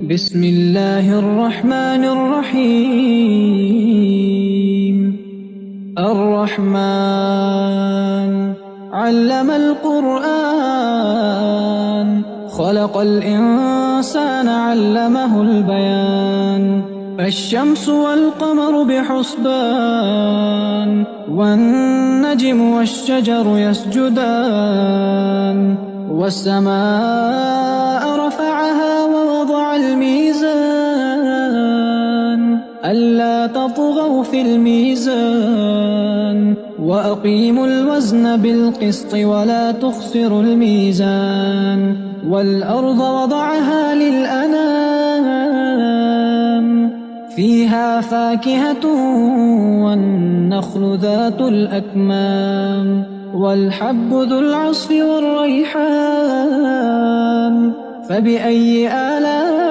بسم الله الرحمن الرحيم الرحمن علم القرآن خلق الإنسان علمه البيان الشمس والقمر بحسبان والنجم والشجر يسجدان والسماء رفعها ووضع الميزان ألا تطغوا في الميزان وأقيموا الوزن بالقسط ولا تخسروا الميزان والأرض وضعها للأنام فيها فاكهة والنخل ذات الأكمام والحب ذو العصف والريحان فبأي آلاء